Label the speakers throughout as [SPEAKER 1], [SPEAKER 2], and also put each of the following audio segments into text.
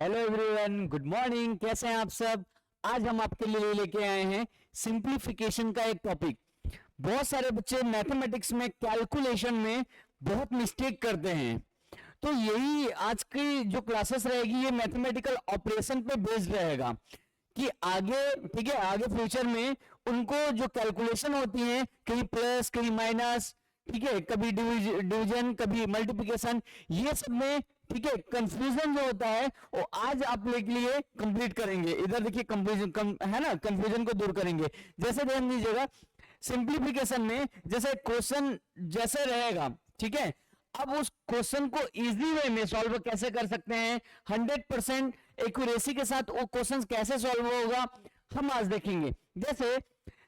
[SPEAKER 1] Hello everyone, good morning. कैसे हैं आप सब? आज हम आपके लिए लेके आए हैं सिंप्लीफिकेशन का एक टॉपिक। बहुत सारे बच्चे मैथमेटिक्स में कैलकुलेशन में बहुत मिस्टेक करते हैं, तो यही आज की जो क्लासेस रहेगी ये मैथमेटिकल ऑपरेशन पे बेस्ड रहेगा कि आगे, ठीक है, आगे फ्यूचर में उनको जो कैलकुलेशन होती है, कहीं प्लस कहीं माइनस, ठीक है, कभी डिवीजन कभी मल्टीप्लिकेशन, ये सब में, ठीक है, कंफ्यूजन जो होता है वो आज आप लोग के लिए कंप्लीट करेंगे। इधर देखिए कंफ्यूजन है ना, कंफ्यूजन को दूर करेंगे। जैसे ध्यान दीजिएगा, सिंप्लीफिकेशन में जैसे क्वेश्चन जैसे रहेगा, ठीक है, अब उस क्वेश्चन को इजी वे में सॉल्व कैसे कर सकते हैं, 100% एक्यूरेसी के साथ वो क्वेश्चन कैसे सॉल्व होगा, हम आज देखेंगे। जैसे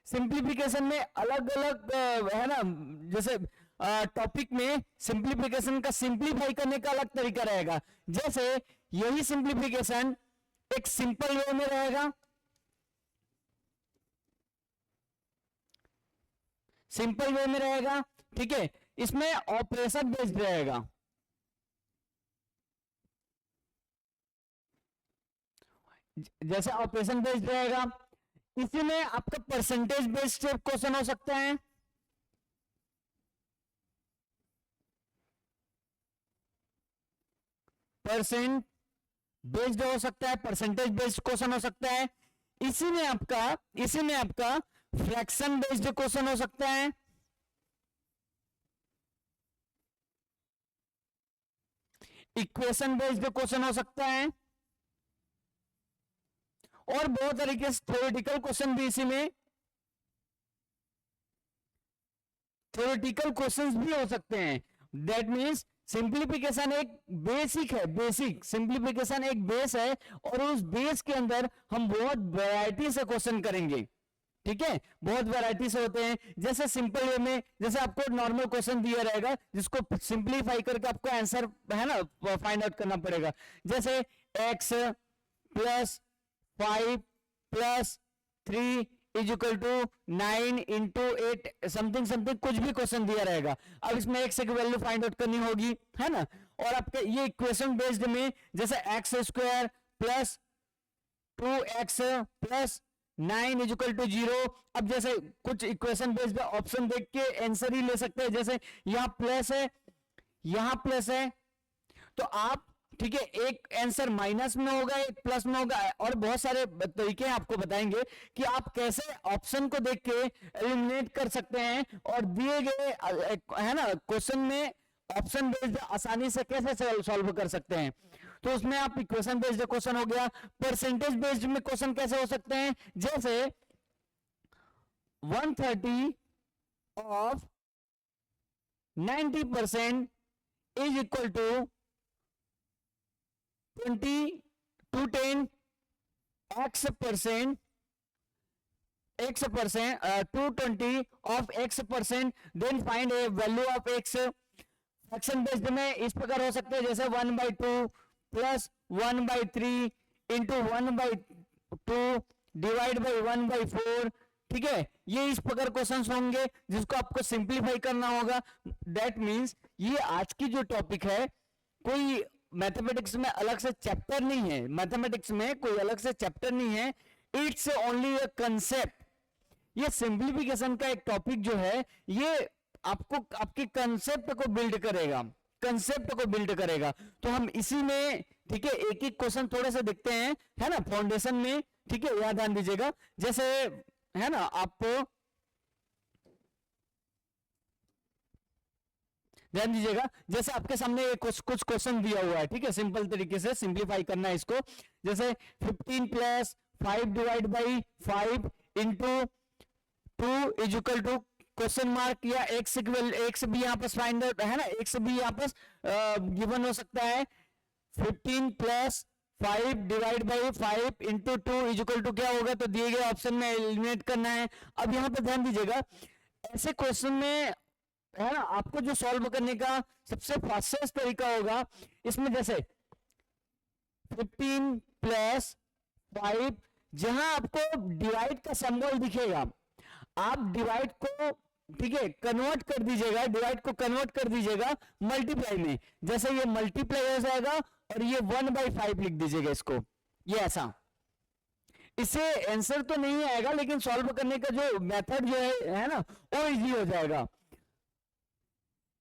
[SPEAKER 1] सिंप्लीफिकेशन में अलग अलग है ना, जैसे टॉपिक में सिंप्लीफिकेशन का सिंप्लीफाई करने का अलग तरीका रहेगा। जैसे यही सिंप्लीफिकेशन एक सिंपल वे में रहेगा, सिंपल वे में रहेगा, ठीक है, इसमें ऑपरेशन बेस्ड रहेगा। जैसे ऑपरेशन बेस्ड रहेगा, इसी में आपका परसेंटेज बेस्ड क्वेश्चन हो सकता है, परसेंट बेस्ड हो सकता है, परसेंटेज बेस्ड क्वेश्चन हो सकता है। इसी में आपका फ्रैक्शन बेस्ड क्वेश्चन हो सकता है, इक्वेशन बेस्ड क्वेश्चन हो सकता है, और बहुत तरीके से थ्योरेटिकल क्वेश्चन भी इसी में, थ्योरेटिकल क्वेश्चंस भी हो सकते हैं। दैट मींस सिंप्लीफिकेशन एक बेसिक है, बेसिक सिंप्लीफिकेशन एक बेस है, और उस बेस के अंदर हम बहुत वैरायटी से क्वेश्चन करेंगे, ठीक है, बहुत वैरायटी से होते हैं। जैसे सिंपल वे में, जैसे आपको नॉर्मल क्वेश्चन दिया रहेगा जिसको सिंप्लीफाई करके आपको आंसर है ना फाइंड आउट करना पड़ेगा। जैसे x plus 5 plus 3 is equal to 9 into 8 something something, कुछ भी क्वेश्चन दिया रहेगा। अब इसमें x की वैल्यू फाइंड आउट करनी होगी, है ना। और आपके ये इक्वेशन बेस्ड में जैसे X square plus 2x plus 9 is equal to 0। अब जैसे कुछ इक्वेशन बेस्ड ऑप्शन देख के आंसर ही ले सकते हैं। जैसे यहां प्लस है, यहां प्लस है, तो आप, ठीक है, एक आंसर माइनस में होगा, एक प्लस में होगा, और बहुत सारे तरीके आपको बताएंगे कि आप कैसे ऑप्शन को देख के एलिमिनेट कर सकते हैं, और दिए गए है ना क्वेश्चन में ऑप्शन बेस्ड आसानी से कैसे सॉल्व कर सकते हैं। तो उसमें आप इक्वेशन बेस्ड क्वेश्चन हो गया। परसेंटेज बेस्ड में क्वेश्चन कैसे हो सकते हैं, जैसे 130 of 90% is equal to 210 x percent, 220 of x percent, then find a value of x। Fraction based में इस प्रकार हो सकते हैं, जैसे 1/2 प्लस 1/3 इंटू 1/2 डिवाइड बाई 1/4, ठीक है, ये इस प्रकार क्वेश्चंस होंगे जिसको आपको सिंप्लीफाई करना होगा। दैट मींस ये आज की जो टॉपिक है, कोई मैथमेटिक्स में अलग से चैप्टर नहीं है, मैथमेटिक्स में कोई अलग से चैप्टर नहीं है, इट्स ओनली अ कंसेप्ट। ये सिंप्लीफिकेशन का एक टॉपिक जो है, ये आपको आपके कंसेप्ट को बिल्ड करेगा, कंसेप्ट को बिल्ड करेगा। तो हम इसी में, ठीक है, एक एक क्वेश्चन थोड़े से देखते हैं, है ना, फाउंडेशन में, ठीक है, याद ध्यान दीजिएगा। जैसे है ना, आपको ध्यान दीजिएगा, जैसे आपके सामने कुछ क्वेश्चन दिया हुआ है, ठीक है, सिंपल तरीके से सिंप्लीफाई करना है इसको। जैसे 15 plus 5 divide by 5 into 2 is equal to question mark, या एक्स भी यहाँ पर फाइंड आउट, है ना, एक्स भी यहाँ पर गिवन हो सकता है। 15 plus 5 divide by 5 into 2 is equal to क्या होगा, तो दिए गए ऑप्शन में एलिमिनेट करना है। अब यहाँ पर ध्यान दीजिएगा, ऐसे क्वेश्चन में, है ना, आपको जो सॉल्व करने का सबसे फास्टेस्ट तरीका होगा, इसमें जैसे 15 प्लस 5, जहां आपको डिवाइड का सिंबल दिखेगा, आप डिवाइड को, ठीक है, कन्वर्ट कर दीजिएगा, डिवाइड को कन्वर्ट कर दीजिएगा मल्टीप्लाई में। जैसे ये मल्टीप्लाई हो जाएगा और ये 1/5 लिख दीजिएगा इसको, ये ऐसा। इससे आंसर तो नहीं आएगा लेकिन सॉल्व करने का जो मेथड जो है ना वो इजी हो जाएगा।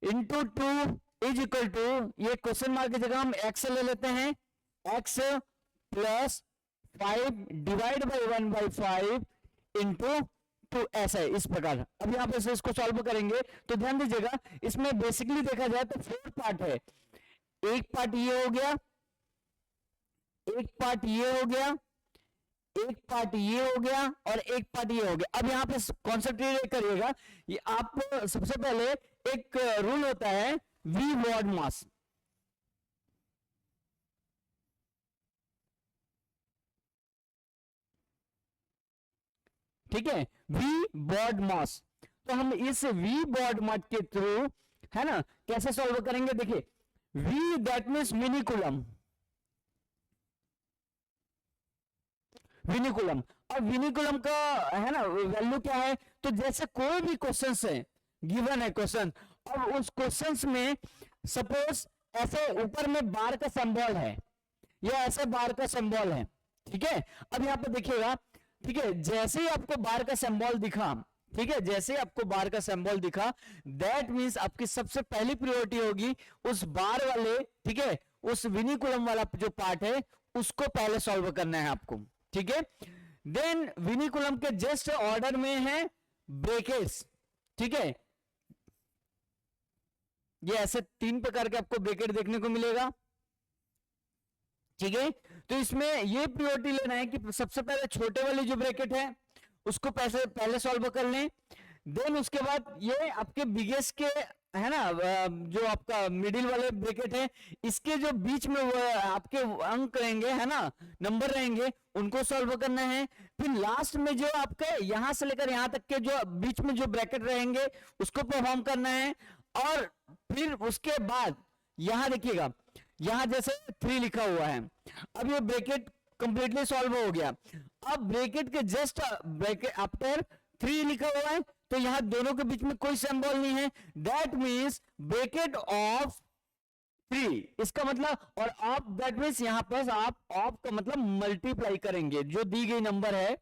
[SPEAKER 1] इंटू 2 इज इक्वल टू, ये क्वेश्चन मार्क की जगह हम एक्स ले लेते हैं, x plus 5 divide by 1/5 into 2, ऐसा है इस प्रकार। अब यहां पर इसको सॉल्व करेंगे तो ध्यान दीजिएगा, इसमें बेसिकली देखा जाए तो 4 पार्ट है। एक पार्ट ये हो गया, एक पार्ट ये हो गया, एक पार्ट ये हो गया और एक पार्ट ये हो गया। अब यहां पे कॉन्सेंट्रेट करिएगा, ये आप सबसे पहले एक रूल होता है वी वॉर्ड मास, ठीक है, वी बॉड मास। तो हम इस वी बॉड मास के थ्रू है ना कैसे सॉल्व करेंगे, देखिए वी दैट मीन्स मिनिकुलम, विनिकुलम। और विनिकुलम का है ना वैल्यू क्या है, तो जैसे कोई भी क्वेश्चन है, गिवन है क्वेश्चन, और उस क्वेश्चन में सपोज ऐसे ऊपर में बार का सिंबल है या ऐसे बार का सिंबल है, ठीक है। अब यहां पर देखिएगा, ठीक है, जैसे ही आपको बार का सिंबल दिखा, ठीक है, जैसे ही आपको बार का सिंबल दिखा, दैट मींस आपकी सबसे पहली प्रायोरिटी होगी उस बार वाले, ठीक है, उस विनिकुलम वाला जो पार्ट है उसको पहले सॉल्व करना है आपको, ठीक है। देन विनिकुलम के जस्ट ऑर्डर में है ब्रैकेट्स, ठीक है, ये ऐसे 3 प्रकार के आपको ब्रैकेट देखने को मिलेगा, ठीक है। तो इसमें ये प्रायोरिटी लेना है कि सबसे पहले छोटे वाली जो ब्रैकेट है उसको पहले सॉल्व कर लें। देन उसके बाद ये आपके बिगेस्ट के है ना जो आपका मिडिल वाले ब्रैकेट है, इसके जो बीच में वो आपके अंक रहेंगे है ना, नंबर रहेंगे, उनको सॉल्व करना है। फिर लास्ट में जो आपके यहां से लेकर यहां तक के जो बीच में जो ब्रैकेट रहेंगे उसको परफॉर्म करना है। और फिर उसके बाद यहां देखिएगा, यहां जैसे 3 लिखा हुआ है, अब ये ब्रैकेट कंप्लीटली सॉल्व हो गया। अब ब्रैकेट के जस्ट ब्रैकेट आफ्टर 3 लिखा हुआ है, तो यहां दोनों के बीच में कोई सिंबल नहीं है, दैट मींस ब्रैकेट ऑफ 3, इसका मतलब, और ऑफ दैट मींस यहां पर आप ऑफ का मतलब मल्टीप्लाई करेंगे, जो दी गई नंबर है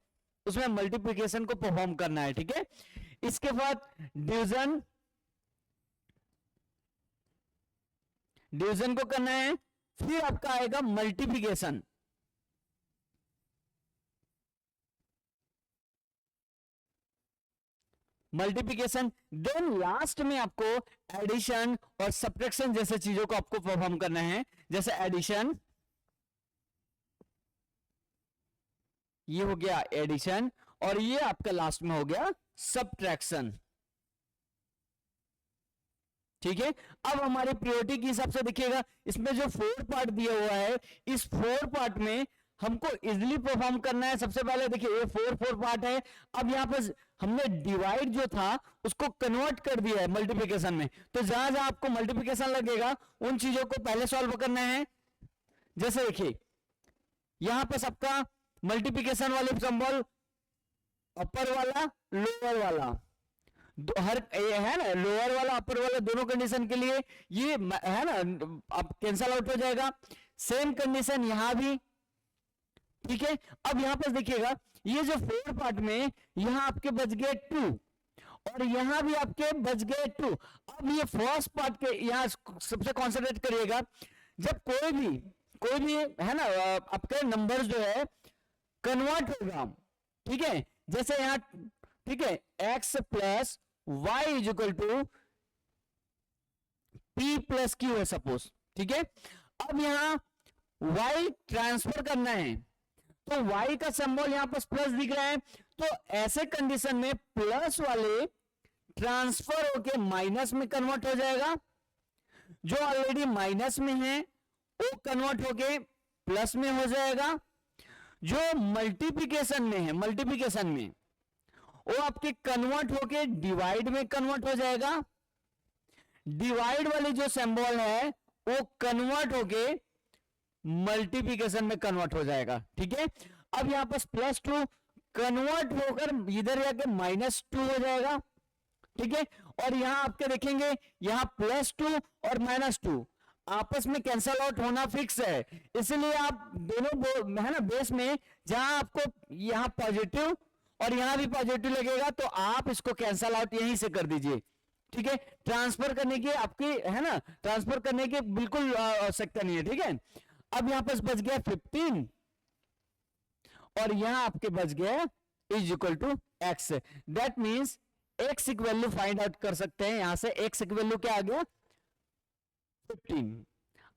[SPEAKER 1] उसमें मल्टीप्लिकेशन को परफॉर्म करना है, ठीक है। इसके बाद डिवीजन, डिवीजन को करना है, फिर आपका आएगा मल्टीप्लिकेशन, मल्टीप्लिकेशन, देन लास्ट में आपको एडिशन और सब्ट्रैक्शन जैसे चीजों को आपको परफॉर्म करना है, जैसे एडिशन, ये हो गया एडिशन, और ये आपका लास्ट में हो गया सब्ट्रैक्शन, ठीक है। अब हमारी प्रायोरिटी के हिसाब से देखिएगा, इसमें जो 4 पार्ट दिया हुआ है, इस 4 पार्ट में हमको इजीली परफॉर्म करना है। सबसे पहले देखिए ये 4 पार्ट है, अब यहां पर हमने डिवाइड जो था उसको कन्वर्ट कर दिया है मल्टीप्लिकेशन में, तो जहां जहां आपको मल्टीप्लिकेशन लगेगा उन चीजों को पहले सॉल्व करना है। जैसे देखिए यहां पर सबका मल्टीप्लिकेशन वाले सिंबल, अपर वाला लोअर वाला, हर है ना, लोअर वाला अपर वाला दोनों कंडीशन के लिए ये है ना अब कैंसल आउट हो जाएगा। सेम कंडीशन यहां भी, ठीक है। अब यहां पर देखिएगा ये जो 4 पार्ट में यहां आपके बच गए 2 और यहां भी आपके बच गए 2। अब ये फर्स्ट पार्ट के यहां सबसे कॉन्सेंट्रेट करिएगा, जब कोई भी है ना आपके नंबर जो है कन्वर्ट होगा, ठीक है, जैसे यहां, ठीक है, x plus y is equal to p plus q है सपोज, ठीक है। अब यहां y ट्रांसफर करना है, तो y का सिंबल यहां पर प्लस दिख रहा है, तो ऐसे कंडीशन में प्लस वाले ट्रांसफर होके माइनस में कन्वर्ट हो जाएगा, जो ऑलरेडी माइनस में है वो कन्वर्ट होके प्लस में हो जाएगा, जो मल्टीप्लिकेशन में है, मल्टीप्लिकेशन में वो आपके कन्वर्ट होके डिवाइड में कन्वर्ट हो जाएगा, डिवाइड वाली जो सिंबल है वो कन्वर्ट होके मल्टीप्लिकेशन में कन्वर्ट हो जाएगा, ठीक है। अब यहां पर +2 कन्वर्ट होकर इधर जाके -2 हो जाएगा, ठीक है। और यहां आपके देखेंगे यहां +2 और -2, आपस में कैंसल आउट होना फिक्स है, इसलिए आप दोनों है ना बेस में, जहां आपको यहां पॉजिटिव और यहां भी पॉजिटिव लगेगा तो आप इसको कैंसल आउट यहीं से कर दीजिए, ठीक है। ट्रांसफर करने की आपकी है ना, ट्रांसफर करने की बिल्कुल आवश्यकता नहीं है, ठीक है। अब यहां पर बच गया 15 और यहां आपके बच गया is equal to x. That means x की वैल्यू फाइंड आउट कर सकते हैं यहां से। एक्स की वैल्यू क्या आ गया 15।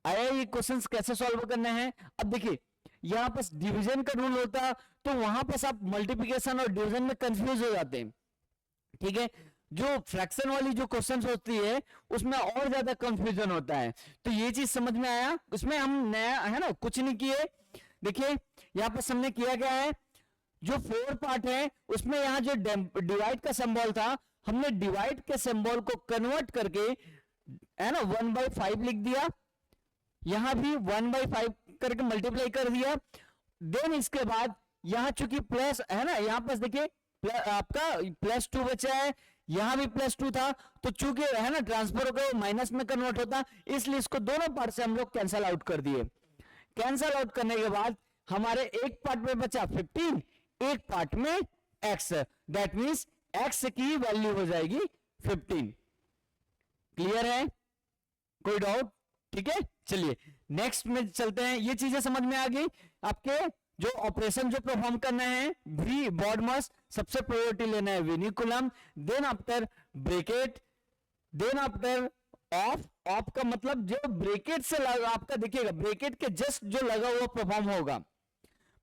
[SPEAKER 1] आया ये क्वेश्चंस कैसे सॉल्व करने हैं। अब देखिए यहां पर डिवीजन का रूल होता तो वहां पर आप मल्टीप्लिकेशन और डिवीजन में कंफ्यूज हो जाते हैं, ठीक है। जो फ्रैक्शन वाली जो क्वेश्चंस होती है उसमें और ज्यादा कंफ्यूजन होता है, तो ये चीज समझ में आया। उसमें हम नया है ना कुछ नहीं किए। देखिए यहां पर हमने किया गया है, जो 4 पार्ट है उसमें यहां जो डिवाइड का सिंबल था, हमने डिवाइड के सिंबल को कन्वर्ट करके है ना 1/5 लिख दिया, यहां भी 1/5 करके मल्टीप्लाई कर दिया। देन इसके बाद यहां चूंकि प्लस है ना, यहां पर देखिए आपका +2 बचा है, यहां भी +2 था, तो चूंकि है ना ट्रांसफर होकर माइनस में कन्वर्ट होता, इसलिए इसको दोनों पार्ट से हम लोग कैंसल आउट कर दिए। कैंसल आउट करने के बाद हमारे एक पार्ट में बचा 15, एक पार्ट में x। दैट मींस x की वैल्यू हो जाएगी 15। क्लियर है, कोई डाउट, ठीक है। चलिए नेक्स्ट में चलते हैं। ये चीजें समझ में आ गई आपके। जो ऑपरेशन जो परफॉर्म करना है, वी बॉडमास सबसे प्रायोरिटी लेना है vinculum, then after bracket, then after of. Of का मतलब जो ब्रेकेट से लगा आपका देखिएगा, ब्रेकेट के जस्ट जो लगा हुआ परफॉर्म होगा,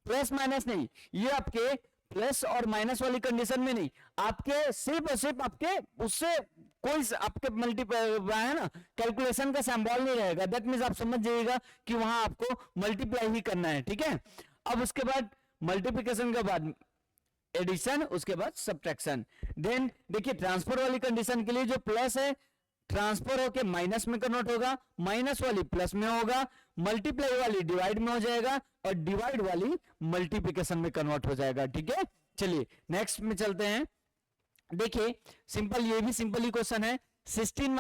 [SPEAKER 1] प्लस माइनस नहीं। ये आपके प्लस और माइनस वाली कंडीशन में नहीं, आपके सिर्फ और सिर्फ आपके उससे कोई आपके मल्टीप्लाई है ना कैलकुलेशन का सिंबल नहीं रहेगा। दैट मींस आप समझ जाइएगा कि वहां आपको मल्टीप्लाई ही करना है, ठीक है। अब उसके बाद मल्टीप्लिकेशन के बाद एडिशन, उसके बाद सब्ट्रैक्शन। देन देखिए ट्रांसफर वाली कंडीशन के लिए जो प्लस है ट्रांसफर होके माइनस में कन्वर्ट होगा, माइनस वाली प्लस में होगा, मल्टीप्लाई वाली डिवाइड में हो जाएगा और डिवाइड वाली मल्टीप्लिकेशन में कन्वर्ट हो जाएगा, ठीक है। चलिए नेक्स्ट में चलते हैं। देखिए सिंपल, ये भी सिंपल ही क्वेश्चन है। 16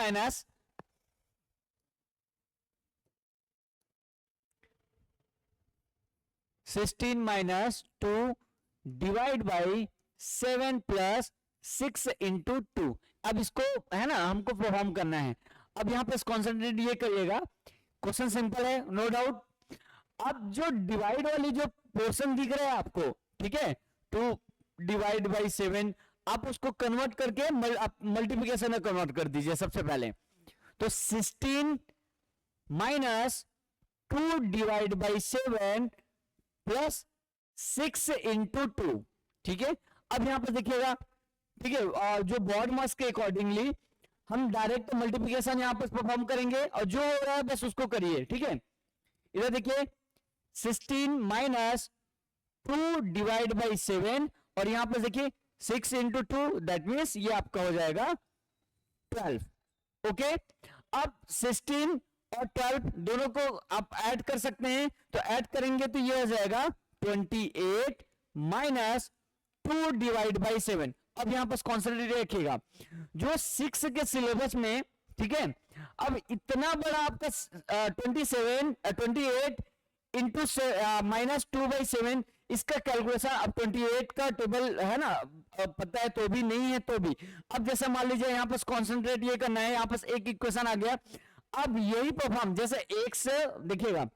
[SPEAKER 1] minus 2 divide by 7 plus 6 into 2। अब इसको है ना हमको परफॉर्म करना है। अब यहां पर कॉन्सेंट्रेट ये करिएगा, क्वेश्चन सिंपल है नो डाउट। अब जो डिवाइड वाली जो पोर्शन दिख रहा है आपको, ठीक है, 2 डिवाइड बाई 7, आप उसको कन्वर्ट करके मल्टीप्लिकेशन में कन्वर्ट कर दीजिए सबसे पहले। तो 16 minus 2 divide by 7 plus 6 into 2, ठीक है। अब यहां पर देखिएगा, ठीक है, और जो बॉड मास के अकॉर्डिंगली हम डायरेक्ट मल्टीप्लिकेशन यहां पर परफॉर्म करेंगे और जो हो रहा है बस उसको करिए, ठीक है। इधर देखिए 16 माइनस 2 डिवाइड बाई 7 और यहां पर देखिए 6 इंटू 2, दैट मीन्स ये आपका हो जाएगा 12। ओके, अब 16 और 12 दोनों को आप ऐड कर सकते हैं, तो ऐड करेंगे तो ये हो जाएगा 28 माइनस 2 डिवाइड बाई 7। अब यहां पर कॉन्सेंट्रेट रखिएगा, जो 6 के सिलेबस में, ठीक है, अब इतना बड़ा आपका 28 इंटू -2/7, इसका कैलकुलेशन अब 28 का टेबल है ना पता है तो भी, नहीं है तो भी। अब जैसे मान लीजिए यहां पर कॉन्सेंट्रेट ये करना है, यहां पर एक इक्वेशन आ गया। अब यही परफॉर्म जैसे एक से देखिएगा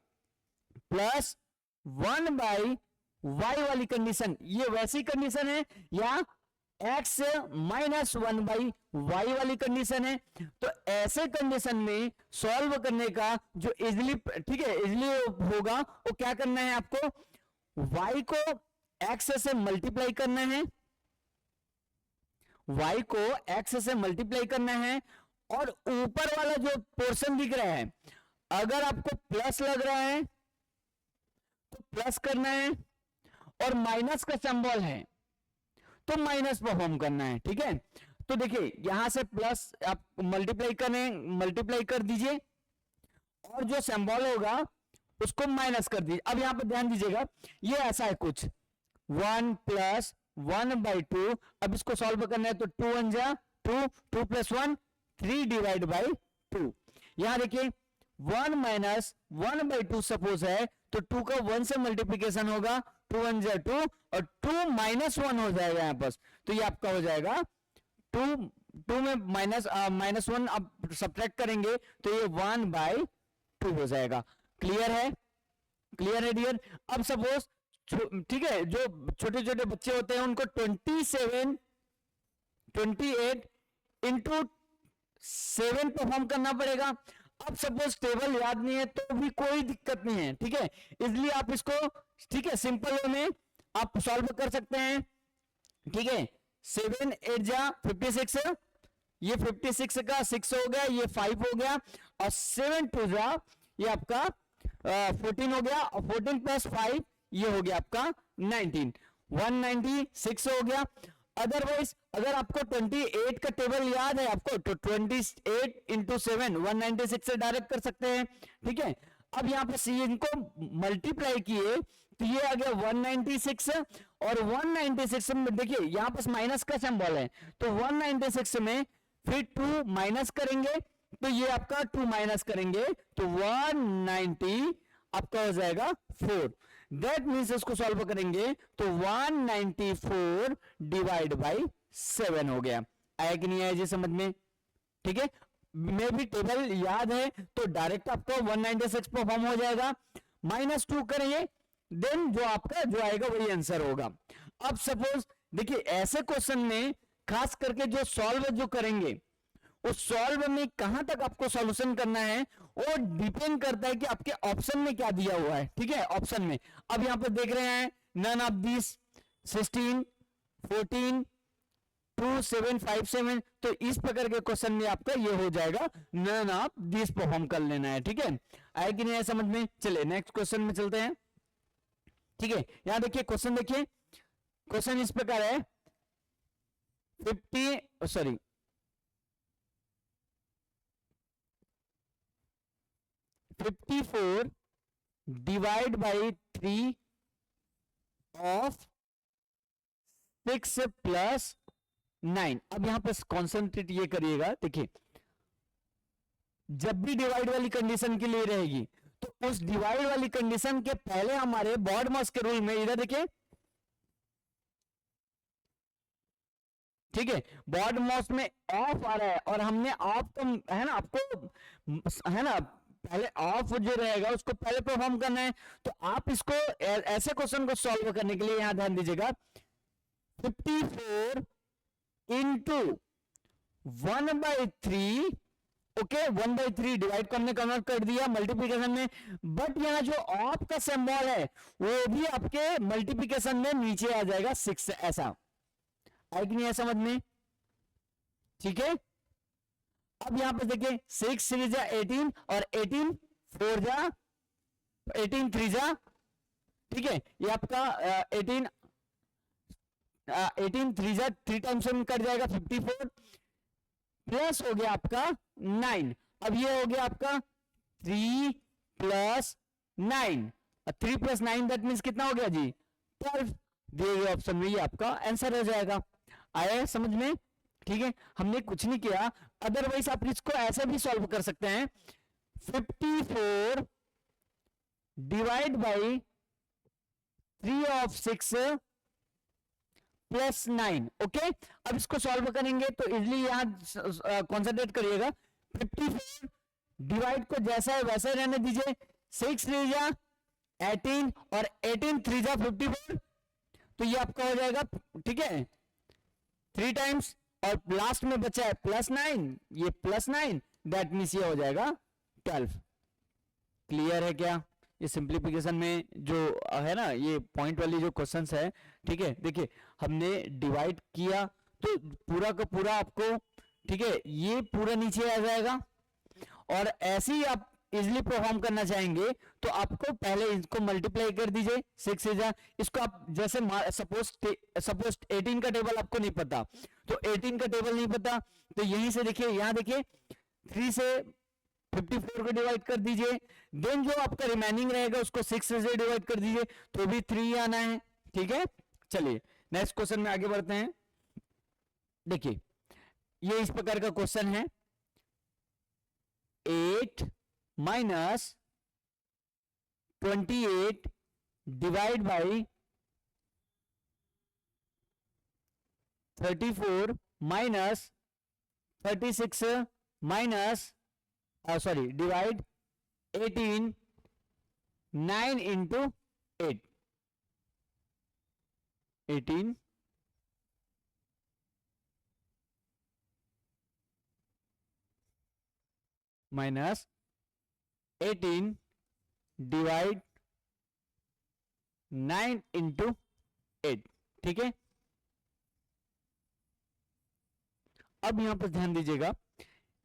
[SPEAKER 1] +1/y वाली कंडीशन, ये वैसी कंडीशन है, या x -1/y वाली कंडीशन है। तो ऐसे कंडीशन में सॉल्व करने का जो इजिली, ठीक है, इजिली होगा, वो क्या करना है आपको, y को x से मल्टीप्लाई करना है, y को x से मल्टीप्लाई करना है, और ऊपर वाला जो पोर्शन दिख रहा है, अगर आपको प्लस लग रहा है तो प्लस करना है, और माइनस का सिंबल है तो माइनस परफॉर्म करना है, ठीक है। तो देखिए यहां से प्लस आप मल्टीप्लाई कर दीजिए, और जो सिंबल होगा उसको माइनस कर दीजिए। अब यहां पर ध्यान दीजिएगा, ये ऐसा है कुछ 1 + 1/2। अब इसको सॉल्व करना है तो 2 1 जा 2, 2 + 1 3 डिवाइड बाई 2। यहां देखिए 1 माइनस 1/2 सपोज है, तो 2 का 1 से मल्टीप्लीकेशन होगा, 2 1 जा 2 और 2 माइनस 1 हो जाएगा यहाँ पर, तो ये आपका हो जाएगा 2 में माइनस 1 आप सब्ट्रैक्ट करेंगे तो ये 1/2 हो जाएगा। क्लियर है? क्लियर है डियर? अब सपोज ठीक है, जो छोटे छोटे बच्चे होते हैं उनको 28 इंटू 7 परफॉर्म करना पड़ेगा। अब सपोज टेबल याद नहीं है तो भी कोई दिक्कत नहीं है, ठीक है, इसलिए आप इसको ठीक है सिंपल वे में आप सॉल्व कर सकते हैं, ठीक है। 7 8 जा 56, ये 56 का 6 हो गया, ये 5 हो गया, और 7 2 जा ये आपका 14 हो गया, और 14 प्लस 5 ये हो गया आपका 19, 196 हो गया। अदरवाइज अगर आपको 28 का टेबल याद है आपको, तो 28 इंटू 7 196 से डायरेक्ट कर सकते हैं, ठीक है। अब यहाँ पे सी इनको मल्टीप्लाई किए तो ये आ गया 196, और 196 में देखिए यहाँ पर माइनस का सिंबल है, तो 196 में फिर 2 माइनस करेंगे तो ये आपका 2 माइनस करेंगे तो 190 आपका हो जाएगा 4। दैट मीन्स इसको सॉल्व करेंगे तो 194 डिवाइड बाई 7 हो गया। आया कि नहीं आया जी समझ में? ठीक है, मे भी टेबल याद है तो डायरेक्ट आपको 196 परफॉर्म हो जाएगा, -2 करेंगे देन जो आपका जो आएगा वही आंसर होगा। अब सपोज देखिए ऐसे क्वेश्चन में खास करके जो सॉल्व जो करेंगे उस सॉल्व में कहां तक आपको सॉल्यूशन करना है वो डिपेंड करता है कि आपके ऑप्शन में क्या दिया हुआ है, ठीक है। ऑप्शन में अब यहां पर देख रहे हैं नन ऑफ दिस 16 14 2 7 5 7, तो इस प्रकार के क्वेश्चन में आपका ये हो जाएगा नन ऑफ दिस परफॉर्म कर लेना है, ठीक है। आए कि नहीं आए समझ में? चलिए नेक्स्ट क्वेश्चन में चलते हैं, ठीक है। यहां देखिए क्वेश्चन, देखिए क्वेश्चन इस प्रकार है 54 डिवाइड बाई 3 ऑफ 6 प्लस 9। अब यहां पर कॉन्सेंट्रेट ये करिएगा, देखिए जब भी डिवाइड वाली कंडीशन के लिए रहेगी तो उस डिवाइड वाली कंडीशन के पहले हमारे बॉडमॉस के रूल में इधर देखिए, ठीक है, बॉडमॉस में ऑफ आ रहा है और हमने ऑफ तो है ना आपको है ना पहले ऑफ जो रहेगा उसको पहले परफॉर्म करना है, तो आप इसको ऐसे क्वेश्चन को सॉल्व करने के लिए यहां ध्यान दीजिएगा 54 इंटू 1/3, ओके 1/3 डिवाइड को हमने कन्वर्ट कर दिया मल्टीप्लीकेशन में, बट यहां जो ऑफ का सिंबल है वो भी आपके मल्टीप्लीकेशन में नीचे आ जाएगा 6, ऐसा है कि नहीं है समझ में? ठीक है, अब यहां पर देखिए 6 3 जा 18 और 18 4 जा 18 3 जा, ठीक है, ये आपका 18 3 जा 3 टाइम्स में कट जाएगा 54 प्लस हो गया आपका 9। अब ये हो गया आपका 3 प्लस 9, 3 प्लस 9 दैट मीन्स कितना हो गया जी 12, दिए गए ऑप्शन में ये आपका आंसर हो जाएगा। आया समझ में? ठीक है, हमने कुछ नहीं किया, अदरवाइज आप इसको ऐसे भी सॉल्व कर सकते हैं 54 divide by 3 of 6 plus 9, okay. अब इसको सॉल्व करेंगे तो इजली यहां कॉन्सेंट्रेट करिएगा, 54 डिवाइड को जैसा है वैसा ही रहने दीजिए, 6 3 जा 18 और 18 3 जा 54, तो ये आपका हो जाएगा, ठीक है, 3 टाइम्स और लास्ट में बचा है प्लस 9, ये प्लस 9 दैट मीन्स ये हो जाएगा 12। क्लियर है क्या? ये सिंप्लीफिकेशन में जो है ना ये पॉइंट वाली जो क्वेश्चंस है, ठीक है, देखिए हमने डिवाइड किया तो पूरा का पूरा आपको, ठीक है, ये पूरा नीचे आ जाएगा, और ऐसे ही आप इजिली परफॉर्म करना चाहेंगे तो आपको पहले इसको मल्टीप्लाई कर दीजिए 6 से जा, इसको आप जैसे सपोज 18 का टेबल आपको नहीं पता तो 18 का टेबल नहीं पता तो यहीं से देखिए, यहां देखिए 3 से 54 को डिवाइड कर दीजिए, देन जो आपका रिमेनिंग रहेगा उसको 6 से डिवाइड कर दीजिए तो भी 3 आना है, ठीक है। चलिए नेक्स्ट क्वेश्चन में आगे बढ़ते हैं। देखिए ये इस प्रकार का क्वेश्चन है 8 minus 28 divide by 34 minus 36 minus sorry divide 18 9 into 8 18 minus 18 divide 9 into 8। ठीक है, अब यहां पर ध्यान दीजिएगा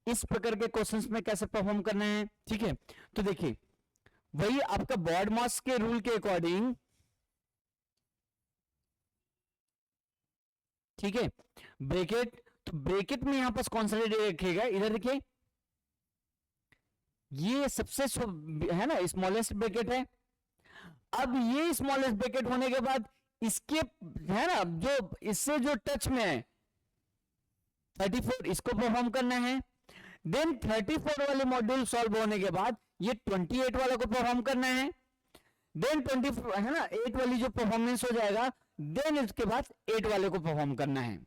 [SPEAKER 1] इस प्रकार के क्वेश्चंस में कैसे परफॉर्म करना है। ठीक है, तो देखिए वही आपका बॉडमॉस के रूल के अकॉर्डिंग, ठीक है, ब्रैकेट, तो ब्रैकेट में यहां पर कौन सा रखिएगा, इधर देखिए ये सबसे है ना स्मॉलेस्ट ब्रैकेट है। अब ये स्मॉलेस्ट ब्रैकेट होने के बाद इसके है ना जो इससे जो टच में है 34 इसको परफॉर्म करना है। देन 34 वाले मॉड्यूल सॉल्व होने के बाद ये 28 वाला को परफॉर्म करना है। देन 20 है ना 8 वाली जो परफॉर्मेंस हो जाएगा, देन इसके बाद 8 वाले को परफॉर्म करना है।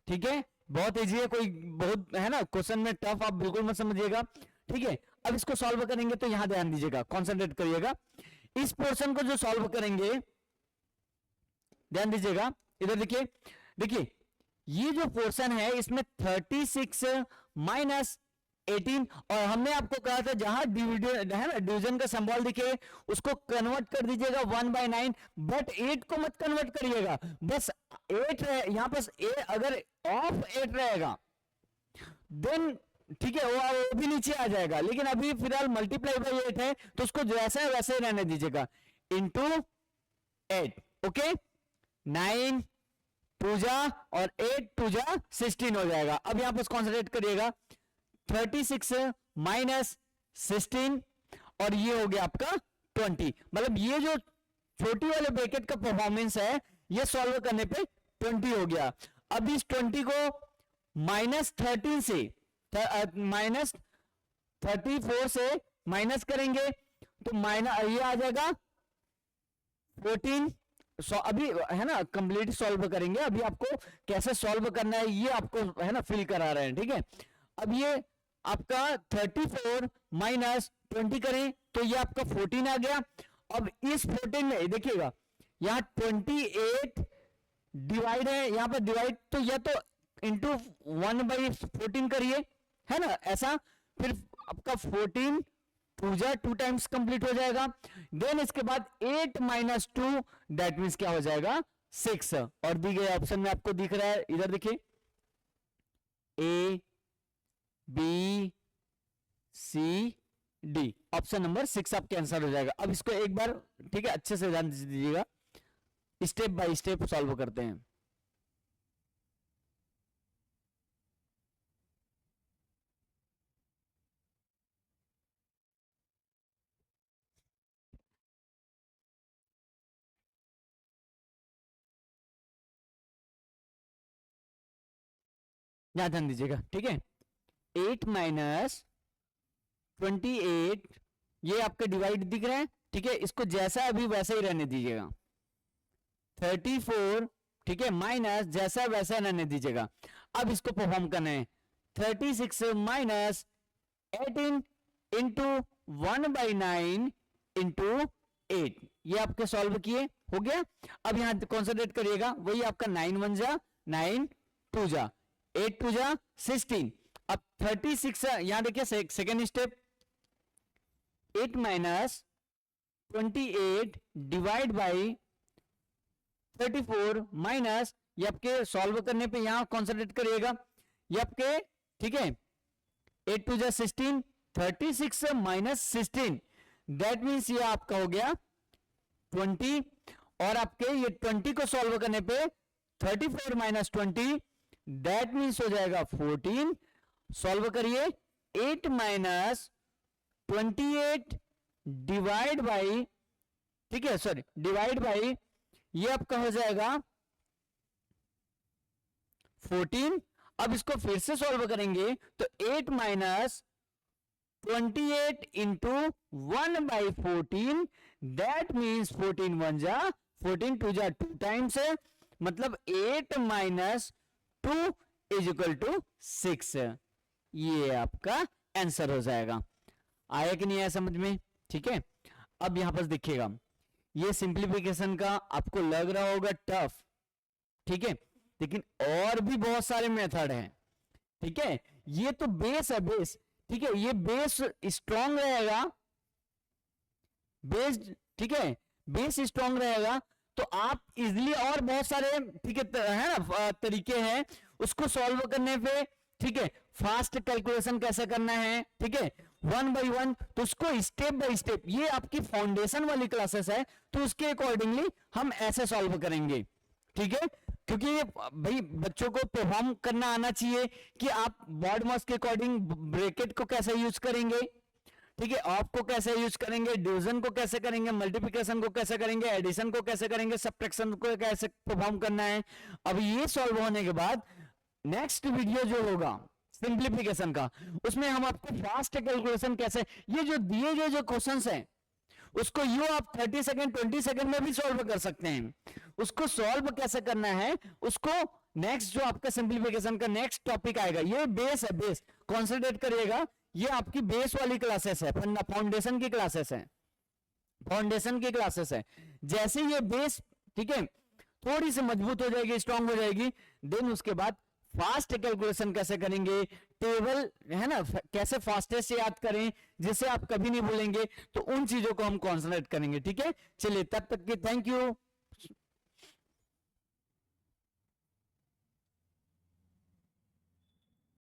[SPEAKER 1] ठीक है, बहुत इजी है, कोई बहुत है ना क्वेश्चन में टफ आप बिल्कुल मत समझिएगा। ठीक है, अब इसको सॉल्व करेंगे तो यहां ध्यान दीजिएगा, कॉन्सेंट्रेट करिएगा इस पोर्शन को जो सॉल्व करेंगे, ध्यान दीजिएगा इधर देखिए, देखिए ये जो पोर्शन है इसमें 36 माइनस 18, और हमने आपको कहा था जहां डिविजन है ना डिवीजन का सिंबल दिखे उसको कन्वर्ट कर दीजिएगा 1/9, बट 8 को मत कन्वर्ट करिएगा, बस 8 यहां पर अगर ऑफ 8 रहेगा देन ठीक है वो भी नीचे आ जाएगा, लेकिन अभी फिलहाल मल्टीप्लाई बाई 8 है तो उसको जैसा है वैसे ही रहने दीजिएगा, इंटू 8। ओके, 9 2 जा और 8 2 जा 16 हो जाएगा। अब यहां पर कॉन्सेंट्रेट करिएगा 36 माइनस 16 और ये हो गया आपका 20, मतलब ये जो छोटी वाले ब्रैकेट का परफॉर्मेंस है ये सॉल्व करने पे 20 हो गया। अब इस 20 को माइनस 13 से माइनस 34 से माइनस करेंगे तो माइनस ये आ जाएगा 14। अभी है ना कंप्लीट सॉल्व करेंगे, अभी आपको कैसे सॉल्व करना है ये आपको है ना फिल करा रहे हैं। ठीक है, अब ये आपका 34 माइनस 20 करें तो ये आपका 14 आ गया। अब इस 14 में देखिएगा यहां 28 डिवाइड है, यहां पर डिवाइड तो या तो इंटू 1/14 करिए, है ना ऐसा, फिर आपका 14 2 टाइम्स कंप्लीट हो जाएगा। देन इसके बाद 8 माइनस 2 दैट मीन्स क्या हो जाएगा 6, और दी गए ऑप्शन में आपको दिख रहा है इधर देखिए A B C D, option number 6 आपके आंसर हो जाएगा। अब इसको एक बार ठीक है अच्छे से ध्यान दीजिएगा, स्टेप बाय स्टेप सॉल्व करते हैं। यहां ध्यान दीजिएगा, ठीक है 8 माइनस 28 ये आपके डिवाइड दिख रहा है, ठीक है इसको जैसा अभी वैसा ही रहने दीजिएगा। 34 ठीक है माइनस जैसा वैसा रहने दीजिएगा। अब इसको परफॉर्म करना है 36 माइनस 18 इंटू 1/9 इंटू 8, ये आपके सॉल्व किए हो गया। अब यहां कॉन्सेंट्रेट करिएगा, वही आपका 9 1 जा 9 2 जा 8 2 जा 16। अब 36 यहां देखिए second step 8 minus 28 divide by 34 minus ये आपके सॉल्व करने पे यहां कॉन्सेंट्रेट करिएगा, ये आपके ठीक है 8 2 जा 16, 36 माइनस 16 दैट मीन्स ये आपका हो गया 20, और आपके ये 20 को सॉल्व करने पे 34 माइनस 20 दैट मीन्स हो जाएगा 14। सॉल्व करिए 8 माइनस 28 डिवाइड बाई ठीक है सॉरी डिवाइड बाई ये आपका हो जाएगा 14। अब इसको फिर से सॉल्व करेंगे तो 8 माइनस 28 इंटू 1/14, दैट मीन्स 14 1 जा 14 2 जा 2 टाइम्स है, मतलब 8 माइनस 2 इज इक्वल टू 6। ये आपका आंसर हो जाएगा। आया कि नहीं आया समझ में? ठीक है, अब यहां पर देखिएगा, ये सिंप्लीफिकेशन का आपको लग रहा होगा टफ, ठीक है, लेकिन और भी बहुत सारे मेथड हैं। ठीक है, ये तो बेस है, बेस, ठीक है, ये बेस स्ट्रांग रहेगा, बेस, ठीक है, बेस स्ट्रांग रहेगा तो आप इजिली, और बहुत सारे, ठीक है ना, तरीके हैं उसको सॉल्व करने पे। ठीक है, फास्ट कैलकुलेशन कैसे करना है, ठीक है, 1 बाई 1, तो उसको स्टेप बाय स्टेप, ये आपकी फाउंडेशन वाली क्लासेस है तो उसके अकॉर्डिंगली हम ऐसे सॉल्व करेंगे। ठीक है, क्योंकि भाई बच्चों को परफॉर्म करना आना चाहिए कि आप बॉड मास के अकॉर्डिंग ब्रैकेट को कैसे यूज करेंगे, ठीक है, ऑफ को कैसे यूज करेंगे, डिवीजन को कैसे करेंगे, मल्टीप्लिकेशन को कैसे करेंगे, एडिशन को कैसे करेंगे, सब्ट्रैक्शन को कैसे परफॉर्म करना है। अब ये सॉल्व होने के बाद नेक्स्ट वीडियो जो होगा सिंप्लीफिकेशन का, उसमें हम आपको फास्ट कैलकुलेशन कैसे, ये जो दिए गए जो क्वेश्चंस हैं उसको यू आप 30 सेकंड 20 सेकंड में भी सॉल्व कर सकते हैं। उसको सॉल्व कैसे करना है, उसको नेक्स्ट जो आपका सिंप्लीफिकेशन का नेक्स्ट टॉपिक आएगा, ये बेस है, बेस कॉन्सेंट्रेट करिएगा, ये आपकी बेस वाली क्लासेस है, फाउंडेशन की क्लासेस है, फाउंडेशन की क्लासेस है। जैसे ये बेस, ठीक है, थोड़ी सी मजबूत हो जाएगी, स्ट्रांग हो जाएगी, देन उसके बाद फास्ट कैलकुलेशन कैसे करेंगे, टेबल है ना, कैसे फास्टेस्ट से याद करें जिसे आप कभी नहीं भूलेंगे, तो उन चीजों को हम कॉन्सेंट्रेट करेंगे। ठीक है, चलिए तब तक की थैंक यू।